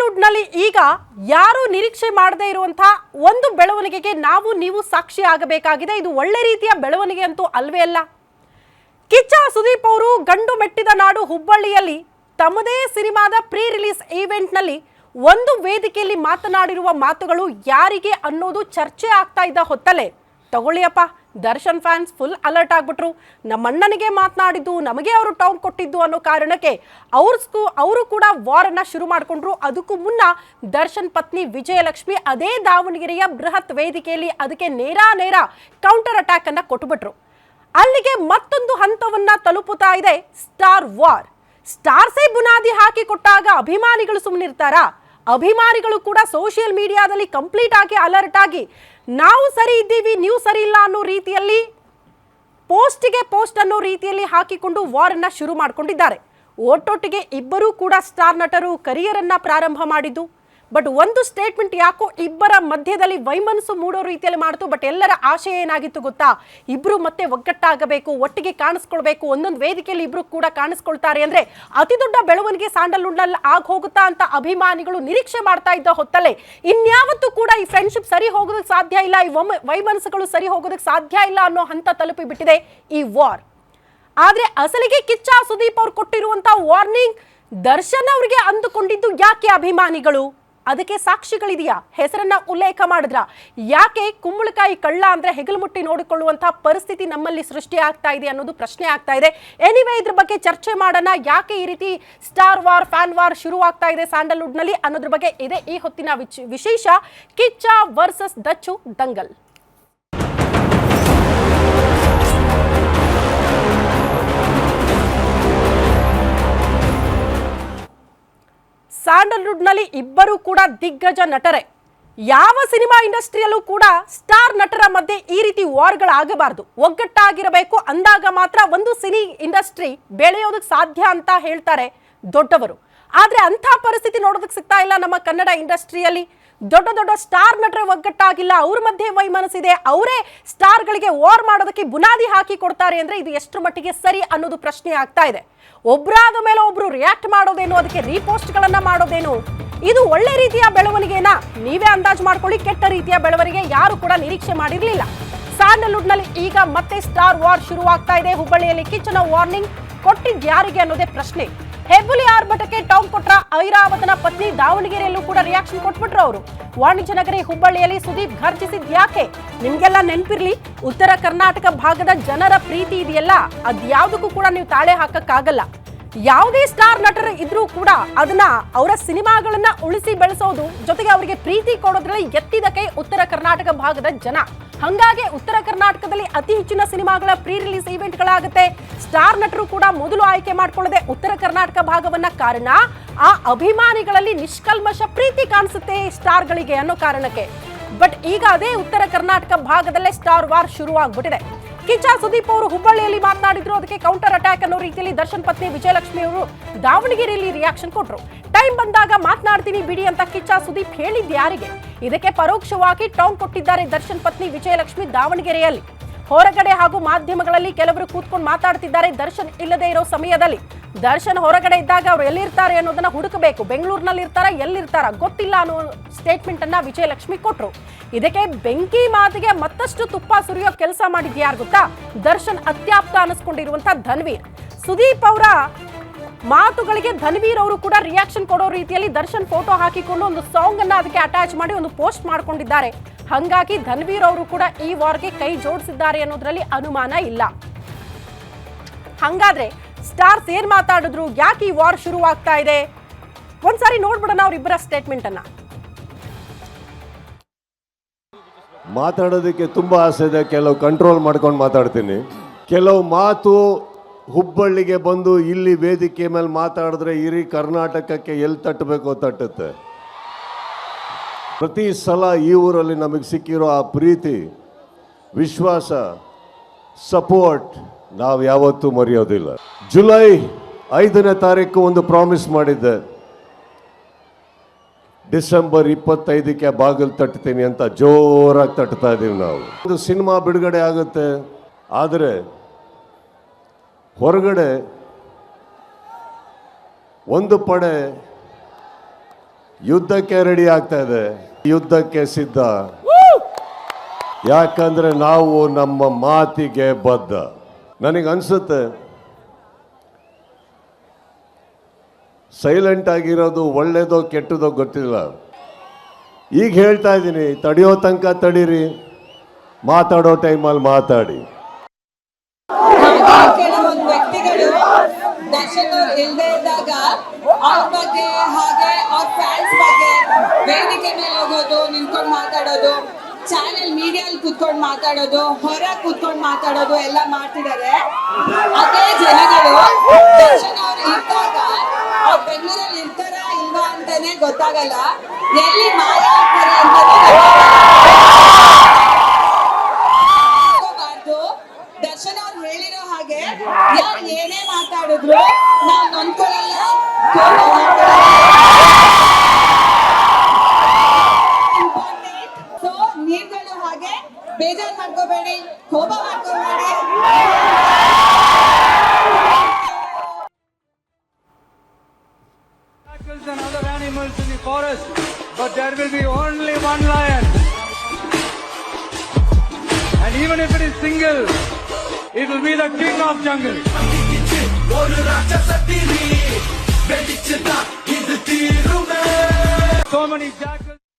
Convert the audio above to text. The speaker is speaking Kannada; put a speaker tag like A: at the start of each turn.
A: ಸ್ಯಾಂಡಲ್ವುಡ್ನಲ್ಲಿ ಈಗ ಯಾರು ನಿರೀಕ್ಷೆ ಮಾಡದೇ ಇರುವಂತಹ ಒಂದು ಬೆಳವಣಿಗೆಗೆ ನಾವು ನೀವು ಸಾಕ್ಷಿ ಆಗಬೇಕಾಗಿದೆ. ಇದು ಒಳ್ಳೆ ರೀತಿಯ ಬೆಳವಣಿಗೆ ಅಂತೂ ಅಲ್ವೇ ಅಲ್ಲ. ಕಿಚ್ಚ ಸುದೀಪ್ ಅವರು ಗಂಡು ಮೆಟ್ಟಿದ ನಾಡು ಹುಬ್ಬಳ್ಳಿಯಲ್ಲಿ ತಮ್ಮದೇ ಸಿನಿಮಾದ ಪ್ರೀ ರಿಲೀಸ್ ಈವೆಂಟ್ನಲ್ಲಿ ಒಂದು ವೇದಿಕೆಯಲ್ಲಿ ಮಾತನಾಡಿರುವ ಮಾತುಗಳು ಯಾರಿಗೆ ಅನ್ನೋದು ಚರ್ಚೆ ಆಗ್ತಾ ಇದ್ದ ಹೊತ್ತಲ್ಲೇ ತಗೊಳ್ಳಿಯಪ್ಪ, ದರ್ಶನ್ ಫ್ಯಾನ್ಸ್ ಫುಲ್ ಅಲರ್ಟ್ ಆಗ್ಬಿಟ್ರು. ನಮ್ಮಣ್ಣನಿಗೆ ಮಾತನಾಡಿದ್ದು, ನಮಗೆ ಅವರು ಟೌನ್ ಕೊಟ್ಟಿದ್ದು ಅನ್ನೋ ಕಾರಣಕ್ಕೆ ಅವರು ಕೂಡ ವಾರನ್ನ ಶುರು ಮಾಡಿಕೊಂಡ್ರು. ಅದಕ್ಕೂ ಮುನ್ನ ದರ್ಶನ್ ಪತ್ನಿ ವಿಜಯಲಕ್ಷ್ಮಿ ಅದೇ ದಾವಣಗೆರೆಯ ಬೃಹತ್ ವೇದಿಕೆಯಲ್ಲಿ ಅದಕ್ಕೆ ನೇರ ಕೌಂಟರ್ ಅಟ್ಯಾಕ್ ಅನ್ನ ಕೊಟ್ಟುಬಿಟ್ರು. ಅಲ್ಲಿಗೆ ಮತ್ತೊಂದು ಹಂತವನ್ನ ತಲುಪುತ್ತಾ ಇದೆ ಸ್ಟಾರ್ ವಾರ್. ಸ್ಟಾರ್ಸೇ ಬುನಾದಿ ಹಾಕಿ ಕೊಟ್ಟಾಗ ಅಭಿಮಾನಿಗಳು ಸುಮ್ಮನಿರ್ತಾರಾ? ಅಭಿಮಾನಿಗಳು ಕೂಡ ಸೋಷಿಯಲ್ ಮೀಡಿಯಾದಲ್ಲಿ ಕಂಪ್ಲೀಟ್ ಆಗಿ ಅಲರ್ಟ್ ಆಗಿ ನಾವು ಸರಿ ಇದ್ದೀವಿ, ನೀವು ಸರಿ ಇಲ್ಲ ಅನ್ನೋ ರೀತಿಯಲ್ಲಿ ಪೋಸ್ಟಿಗೆ ಪೋಸ್ಟ್ ಅನ್ನೋ ರೀತಿಯಲ್ಲಿ ಹಾಕಿಕೊಂಡು ವಾರನ್ನ ಶುರು ಮಾಡಿಕೊಂಡಿದ್ದಾರೆ. ಒಟ್ಟೊಟ್ಟಿಗೆ ಇಬ್ಬರೂ ಕೂಡ ಸ್ಟಾರ್ ನಟರು ಕರಿಯರ್ ಅನ್ನ ಪ್ರಾರಂಭ ಮಾಡಿದ್ದು. ಬಟ್ ಒಂದು ಸ್ಟೇಟ್ಮೆಂಟ್ ಯಾಕೋ ಇಬ್ಬರ ಮಧ್ಯದಲ್ಲಿ ವೈಮನಸ್ಸು ಮೂಡೋ ರೀತಿಯಲ್ಲಿ ಮಾಡ್ತು. ಬಟ್ ಎಲ್ಲರ ಆಶಯ ಏನಾಗಿತ್ತು ಗೊತ್ತಾ? ಇಬ್ರು ಮತ್ತೆ ಒಗ್ಗಟ್ಟಾಗಬೇಕು, ಒಟ್ಟಿಗೆ ಕಾಣಿಸ್ಕೊಳ್ಬೇಕು, ಒಂದೊಂದು ವೇದಿಕೆಯಲ್ಲಿ ಇಬ್ರು ಕೂಡ ಕಾಣಿಸ್ಕೊಳ್ತಾರೆ ಅಂದ್ರೆ ಅತಿ ದೊಡ್ಡ ಬೆಳವಣಿಗೆ ಸ್ಯಾಂಡಲ್ವುಡ್ನಲ್ಲಿ ಆಗ ಹೋಗುತ್ತಾ ಅಂತ ಅಭಿಮಾನಿಗಳು ನಿರೀಕ್ಷೆ ಮಾಡ್ತಾ ಇದ್ದ ಹೊತ್ತಲ್ಲೇ ಇನ್ಯಾವತ್ತೂ ಕೂಡ ಈ ಫ್ರೆಂಡ್ಶಿಪ್ ಸರಿ ಹೋಗೋದಕ್ಕೆ ಸಾಧ್ಯ ಇಲ್ಲ, ಈ ವೈಮನಸ್ಸುಗಳು ಸರಿ ಹೋಗೋದಕ್ಕೆ ಸಾಧ್ಯ ಇಲ್ಲ ಅನ್ನೋ ಹಂತ ತಲುಪಿ ಬಿಟ್ಟಿದೆ ಈ ವಾರ್. ಆದ್ರೆ ಅಸಲಿಗೆ ಕಿಚ್ಚ ಸುದೀಪ್ ಅವ್ರು ಕೊಟ್ಟಿರುವಂತಹ ವಾರ್ನಿಂಗ್ ದರ್ಶನ್ ಅವರಿಗೆ ಅಂದುಕೊಂಡಿದ್ದು ಯಾಕೆ ಅಭಿಮಾನಿಗಳು? ಅದಕ್ಕೆ ಸಾಕ್ಷಿಗಳಿದೆಯಾ? ಹೆಸರನ್ನ ಉಲ್ಲೇಖ ಮಾಡಿದ್ರ? ಯಾಕೆ ಕುಂಬಳಕಾಯಿ ಕಳ್ಳ ಅಂದ್ರೆ ಹೆಗಲು ಮುಟ್ಟಿ ನೋಡಿಕೊಳ್ಳುವಂತಹ ಪರಿಸ್ಥಿತಿ ನಮ್ಮಲ್ಲಿ ಸೃಷ್ಟಿ ಆಗ್ತಾ ಇದೆ ಅನ್ನೋದು ಪ್ರಶ್ನೆ ಆಗ್ತಾ ಇದೆ. ಎನಿವೇ, ಇದ್ರ ಬಗ್ಗೆ ಚರ್ಚೆ ಮಾಡೋಣ. ಯಾಕೆ ಈ ರೀತಿ ಸ್ಟಾರ್ ವಾರ್, ಫ್ಯಾನ್ ವಾರ್ ಶುರು ಆಗ್ತಾ ಇದೆ ಸ್ಯಾಂಡಲ್ವುಡ್ ನಲ್ಲಿ ಅನ್ನೋದ್ರ ಬಗ್ಗೆ ಇದೆ ಈ ಹೊತ್ತಿನ ವಿಶೇಷ. ಕಿಚ್ಚ ವರ್ಸಸ್ ದಚ್ಚು ದಂಗಲ್. ಸ್ಯಾಂಡಲ್ವುಡ್ನಲ್ಲಿ ಇಬ್ಬರು ಕೂಡ ದಿಗ್ಗಜ ನಟರೇ. ಯಾವ ಸಿನಿಮಾ ಇಂಡಸ್ಟ್ರಿಯಲ್ಲೂ ಕೂಡ ಸ್ಟಾರ್ ನಟರ ಮಧ್ಯೆ ಈ ರೀತಿ ವಾರ್ಗಳಾಗಬಾರ್ದು, ಒಗ್ಗಟ್ಟಾಗಿರಬೇಕು. ಅಂದಾಗ ಮಾತ್ರ ಒಂದು ಸಿನಿ ಇಂಡಸ್ಟ್ರಿ ಬೆಳೆಯೋದಕ್ಕೆ ಸಾಧ್ಯ ಅಂತ ಹೇಳ್ತಾರೆ ದೊಡ್ಡವರು. ಆದ್ರೆ ಅಂಥ ಪರಿಸ್ಥಿತಿ ನೋಡೋದಕ್ಕೆ ಸಿಗ್ತಾ ಇಲ್ಲ ನಮ್ಮ ಕನ್ನಡ ಇಂಡಸ್ಟ್ರಿಯಲ್ಲಿ. ದೊಡ್ಡ ಸ್ಟಾರ್ ನಟರ ಒಗ್ಗಟ್ಟಾಗಿಲ್ಲ, ಅವ್ರ ಮಧ್ಯೆ ವೈಮನಸ್ಸಿದೆ, ಅವರೇ ಸ್ಟಾರ್ಗಳಿಗೆ ವಾರ್ ಮಾಡೋದಕ್ಕೆ ಬುನಾದಿ ಹಾಕಿ ಕೊಡ್ತಾರೆ ಅಂದ್ರೆ ಇದು ಎಷ್ಟು ಮಟ್ಟಿಗೆ ಸರಿ ಅನ್ನೋದು ಪ್ರಶ್ನೆ ಆಗ್ತಾ ಇದೆ. ಒಬ್ರಾದ ಮೇಲೆ ಒಬ್ರು ರಿಯಾಕ್ಟ್ ಮಾಡೋದೇನು, ಅದಕ್ಕೆ ರೀಪೋಸ್ಟ್ಗಳನ್ನ ಮಾಡೋದೇನು, ಇದು ಒಳ್ಳೆ ರೀತಿಯ ಬೆಳವಣಿಗೆನಾ? ನೀವೇ ಅಂದಾಜು ಮಾಡ್ಕೊಳ್ಳಿ. ಕೆಟ್ಟ ರೀತಿಯ ಬೆಳವಣಿಗೆ ಯಾರು ಕೂಡ ನಿರೀಕ್ಷೆ ಮಾಡಿರಲಿಲ್ಲ. ಸ್ಯಾಂಡಲ್ವುಡ್ ನಲ್ಲಿ ಈಗ ಮತ್ತೆ ಸ್ಟಾರ್ ವಾರ್ ಶುರುವಾಗ್ತಾ ಇದೆ. ಹುಬ್ಬಳ್ಳಿಯಲ್ಲಿ ಕಿಚ್ಚನ ವಾರ್ನಿಂಗ್ ಕೊಟ್ಟಿದ್ದು ಯಾರಿಗೆ ಅನ್ನೋದೇ ಪ್ರಶ್ನೆ. ಹೆಬ್ಬುಲಿ ಆರ್ಭಟಕ್ಕೆ ಟಾಂಗ್ ಕೊಟ್ರ ಐರಾವತನ ಪತ್ನಿ ದಾವಣಗೆರೆಯಲ್ಲೂ ಕೂಡ ರಿಯಾಕ್ಷನ್ ಕೊಟ್ಬಿಟ್ರು ಅವರು. ವಾಣಿಜ್ಯ ನಗರಿ ಹುಬ್ಬಳ್ಳಿಯಲ್ಲಿ ಸುದೀಪ್ ಘರ್ಜಿಸಿದ್ ಯಾಕೆ? ನಿಮ್ಗೆಲ್ಲ ನೆನ್ಪಿರ್ಲಿ, ಉತ್ತರ ಕರ್ನಾಟಕ ಭಾಗದ ಜನರ ಪ್ರೀತಿ ಇದೆಯಲ್ಲ, ಅದ್ಯಾವುದಕ್ಕೂ ಕೂಡ ನೀವು ತಾಳೆ ಹಾಕಕ್ಕಾಗಲ್ಲ. ಯಾವುದೇ ಸ್ಟಾರ್ ನಟರು ಇದ್ರೂ ಕೂಡ ಅದನ್ನ ಅವರ ಸಿನಿಮಾಗಳನ್ನ ಉಳಿಸಿ ಬೆಳೆಸೋದು, ಜೊತೆಗೆ ಅವರಿಗೆ ಪ್ರೀತಿ ಕೊಡೋದ್ರಲ್ಲಿ ಎತ್ತಿದ ಕೈ ಉತ್ತರ ಕರ್ನಾಟಕ ಭಾಗದ ಜನ. ಹಂಗಾಗಿ ಉತ್ತರ ಕರ್ನಾಟಕದಲ್ಲಿ ಅತಿ ಹೆಚ್ಚಿನ ಸಿನಿಮಾಗಳ ಪ್ರೀ ರಿಲೀಸ್ ಈವೆಂಟ್ಗಳಾಗುತ್ತೆ. ಸ್ಟಾರ್ ನಟರು ಕೂಡ ಮೊದಲು ಆಯ್ಕೆ ಮಾಡ್ಕೊಳ್ಳದೆ ಉತ್ತರ ಕರ್ನಾಟಕ ಭಾಗವನ್ನ. ಕಾರಣ ಆ ಅಭಿಮಾನಿಗಳಲ್ಲಿ ನಿಷ್ಕಲ್ಮಶ ಪ್ರೀತಿ ಕಾಣಿಸುತ್ತೆ ಸ್ಟಾರ್ಗಳಿಗೆ ಅನ್ನೋ ಕಾರಣಕ್ಕೆ. ಬಟ್ ಈಗ ಅದೇ ಉತ್ತರ ಕರ್ನಾಟಕ ಭಾಗದಲ್ಲೇ ಸ್ಟಾರ್ ವಾರ್ ಶುರುವಾಗ್ಬಿಟ್ಟಿದೆ. ಕಿಚ್ಚ ಸುದೀಪ್ ಅವರು ಹುಬ್ಬಳ್ಳಿಯಲ್ಲಿ ಮಾತನಾಡಿದ್ರು, ಅದಕ್ಕೆ ಕೌಂಟರ್ ಅಟ್ಯಾಕ್ ಅನ್ನೋ ರೀತಿಯಲ್ಲಿ ದರ್ಶನ್ ಪತ್ನಿ ವಿಜಯಲಕ್ಷ್ಮಿ ಅವರು ದಾವಣಗೆರೆಯಲ್ಲಿ ರಿಯಾಕ್ಷನ್ ಕೊಟ್ರು. ಟೈಮ್ ಬಂದಾಗ ಮಾತನಾಡ್ತೀನಿ ಬಿಡಿ ಅಂತ ಕಿಚ್ಚ ಸುದೀಪ್ ಹೇಳಿದ್ದು ಯಾರಿಗೆ? ಇದಕ್ಕೆ ಪರೋಕ್ಷವಾಗಿ ಟಾಂಗ್ ಕೊಟ್ಟಿದ್ದಾರೆ ದರ್ಶನ್ ಪತ್ನಿ ವಿಜಯಲಕ್ಷ್ಮಿ ದಾವಣಗೆರೆಯಲ್ಲಿ. ಹೊರಗಡೆ ಹಾಗೂ ಮಾಧ್ಯಮಗಳಲ್ಲಿ ಕೆಲವರು ಕೂತ್ಕೊಂಡು ಮಾತಾಡ್ತಿದ್ದಾರೆ. ದರ್ಶನ್ ಇಲ್ಲದೆ ಇರೋ ಸಮಯದಲ್ಲಿ ದರ್ಶನ್ ಹೊರಗಡೆ ಇದ್ದಾಗ ಅವ್ರು ಎಲ್ಲಿರ್ತಾರೆ ಅನ್ನೋದನ್ನ ಹುಡುಕಬೇಕು. ಬೆಂಗಳೂರಿನಲ್ಲಿ ಇರ್ತಾರ, ಎಲ್ಲಿರ್ತಾರ ಗೊತ್ತಿಲ್ಲ ಅನ್ನೋ ಸ್ಟೇಟ್ಮೆಂಟ್ ಅನ್ನ ವಿಜಯಲಕ್ಷ್ಮಿ ಕೊಟ್ರು. ಇದಕ್ಕೆ ಬೆಂಕಿ ಮಾತಿಗೆ ಮತ್ತಷ್ಟು ತುಪ್ಪ ಸುರಿಯೋ ಕೆಲಸ ಮಾಡಿದ್ ಯಾರು ಗೊತ್ತಾ? ದರ್ಶನ್ ಅತ್ಯಾಪ್ತ ಅನಿಸ್ಕೊಂಡಿರುವಂತ ಧನ್ವೀರ್. ಸುದೀಪ್ ಅವರ ಮಾತುಗಳಿಗೆ ಧನ್ವೀರ್ ಅವರು ಕೂಡ ರಿಯಾಕ್ಷನ್ ಕೊಡೋ ರೀತಿಯಲ್ಲಿ ದರ್ಶನ್ ಫೋಟೋ ಹಾಕಿಕೊಂಡು ಒಂದು ಸಾಂಗ್ ಅನ್ನ ಅದಕ್ಕೆ ಅಟ್ಯಾಚ್ ಮಾಡಿ ಒಂದು ಪೋಸ್ಟ್ ಮಾಡ್ಕೊಂಡಿದ್ದಾರೆ. ಹಂಗಾಗಿ ಧನ್ವೀರ್ ಅವರು ಕೂಡ ಈ ವಾರ್ಗೆ ಕೈ ಜೋಡಿಸಿದ್ದಾರೆ ಅನ್ನೋದ್ರಲ್ಲಿ ಅನುಮಾನ ಇಲ್ಲ. ಹಂಗಾದ್ರೆ ಸ್ಟಾರ್ಸ್ ಏನ್ ಮಾತಾಡಿದ್ರು, ಯಾಕೆ ಈ ವಾರ್ ಶುರುವಾಗ್ತಾ ಇದೆ? ಒಂದ್ಸಾರಿ ನೋಡ್ಬಿಡೋಣ ಅವರಿಬ್ಬರ ಸ್ಟೇಟ್ಮೆಂಟ್ ಅನ್ನ.
B: ಮಾತಾಡೋದಕ್ಕೆ ತುಂಬಾ ಆಸೆ ಇದೆ, ಕೆಲವು ಕಂಟ್ರೋಲ್ ಮಾಡ್ಕೊಂಡು ಮಾತಾಡ್ತೀನಿ. ಕೆಲವು ಮಾತು ಹುಬ್ಬಳ್ಳಿಗೆ ಬಂದು ಇಲ್ಲಿ ವೇದಿಕೆ ಮೇಲೆ ಮಾತಾಡಿದ್ರೆ ಇಡೀ ಕರ್ನಾಟಕಕ್ಕೆ ಎಲ್ಲಿ ತಟ್ಟಬೇಕೋ ತಟ್ಟುತ್ತೆ. ಪ್ರತಿ ಸಲ ಈ ಊರಲ್ಲಿ ನಮಗೆ ಸಿಕ್ಕಿರೋ ಆ ಪ್ರೀತಿ, ವಿಶ್ವಾಸ, ಸಪೋರ್ಟ್ ನಾವು ಯಾವತ್ತೂ ಮರೆಯೋದಿಲ್ಲ. ಜುಲೈ 5ನೇ ತಾರೀಕು ಒಂದು ಪ್ರಾಮಿಸ್ ಮಾಡಿದ್ದೆ, ಡಿಸೆಂಬರ್ 25ಕ್ಕೆ ಬಾಗಿಲು ತಟ್ತೀನಿ ಅಂತ ಜೋರಾಗಿ ತಟ್ತಾ ಇದ್ದೀವಿ ನಾವು. ಒಂದು ಸಿನಿಮಾ ಬಿಡುಗಡೆ ಆಗುತ್ತೆ, ಆದರೆ ಹೊರಗಡೆ ಒಂದು ಪಡೆ ಯುದ್ಧಕ್ಕೆ ರೆಡಿ ಆಗ್ತಾ ಇದೆ, ಯುದ್ಧಕ್ಕೆ ಸಿದ್ಧ. ಯಾಕಂದ್ರೆ ನಾವು ನಮ್ಮ ಮಾತಿಗೆ ಬದ್ಧ. ನನಗನ್ಸುತ್ತೆ ಸೈಲೆಂಟ್ ಆಗಿರೋದು ಒಳ್ಳೇದೋ ಕೆಟ್ಟದೋ ಗೊತ್ತಿಲ್ಲ. ಈಗ ಹೇಳ್ತಾ ಇದ್ದೀನಿ, ತಡೆಯೋ ತನಕ ತಡೀರಿ, ಮಾತಾಡೋ ಟೈಮಲ್ಲಿ ಮಾತಾಡಿ.
C: ಕೆಲವೊಂದು ವ್ಯಕ್ತಿಗಳು ದರ್ಶನ್ ಅವ್ರು ಇಲ್ಲದೆ ಇದ್ದಾಗ ಅವ್ರ ಬಗ್ಗೆ ಹಾಗೆ ಅವ್ರ ಫ್ಯಾನ್ಸ್ ಬಗ್ಗೆ ವೇದಿಕೆ ಮೇಲೆ ಹೋಗೋದು, ನಿಂತ್ಕೊಂಡು ಮಾತಾಡೋದು, ಚಾನೆಲ್ ಮೀಡಿಯಲ್ಲಿ ಕೂತ್ಕೊಂಡು ಮಾತಾಡೋದು, ಹೊರ ಕೂತ್ಕೊಂಡು ಮಾತಾಡೋದು ಎಲ್ಲ ಮಾಡ್ತಿದ್ದಾರೆ. ಅದೇ ಜನಗಳು ದರ್ಶನ್ ಅವ್ರು ಇದ್ದಾಗ ಅವ್ರು ಬೆಂಗಳೂರಲ್ಲಿ ಇರ್ತಾರಾ ಇಲ್ವಾ ಅಂತಾನೆ ಗೊತ್ತಾಗಲ್ಲ, ಎಲ್ಲಿ ಮಾಯ ಆಗ್ತಾರೆ ಅಂತಾನೆ ಗೊತ್ತಾಗಬಾರ್ದು. ದರ್ಶನ್ ಅವ್ರು ಹೇಳಿರೋ ಹಾಗೆ ಯಾರು ಏನೇ ಮಾತಾಡಿದ್ರು ನಾವು ನೊಂದ್ಕೊಳ್ಳಲ್ಲ, ಕೋಪ ಇಂಪಾರ್ಟೆಂಟ್. ಸೊ ನೀವುಗಳು ಹಾಗೆ ಬೇಜಾರು ಮಾಡ್ಕೋಬೇಡಿ, ಕೋಪ ಮಾಡ್ಕೋಬೇಡಿ.
D: Jackals and other animals in the forest, but there will be only one lion. And even if it is single, it will be the king of jungle. So many jackals.